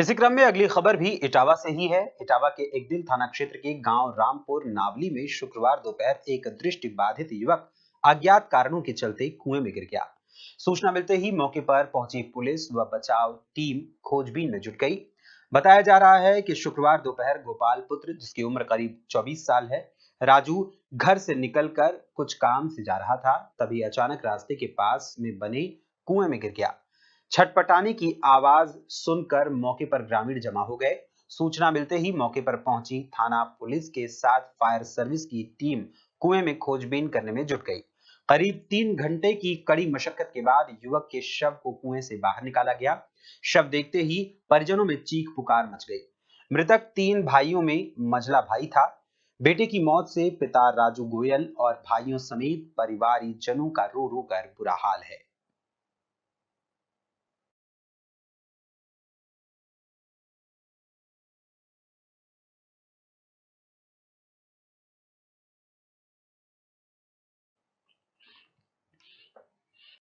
इसी क्रम में अगली खबर भी इटावा से ही है। इटावा के एकदिल थाना क्षेत्र के गांव रामपुर नावली में शुक्रवार दोपहर एक दृष्टि बाधित युवक अज्ञात कारणों के चलते कुएं में गिर गया। सूचना मिलते ही मौके पर पहुंची पुलिस व बचाव टीम खोजबीन में जुट गई। बताया जा रहा है कि शुक्रवार दोपहर गोपाल पुत्र, जिसकी उम्र करीब 24 साल है, राजू घर से निकलकर कुछ काम से जा रहा था, तभी अचानक रास्ते के पास में बने कुएं में गिर गया। छटपटाने की आवाज सुनकर मौके पर ग्रामीण जमा हो गए। सूचना मिलते ही मौके पर पहुंची थाना पुलिस के साथ फायर सर्विस की टीम कुएं में खोजबीन करने में जुट गई। करीब 3 घंटे की कड़ी मशक्कत के बाद युवक के शव को कुएं से बाहर निकाला गया। शव देखते ही परिजनों में चीख पुकार मच गई। मृतक 3 भाइयों में मझला भाई था। बेटे की मौत से पिता राजू गोयल और भाइयों समेत परिवारजनों का रो रो कर बुरा हाल है।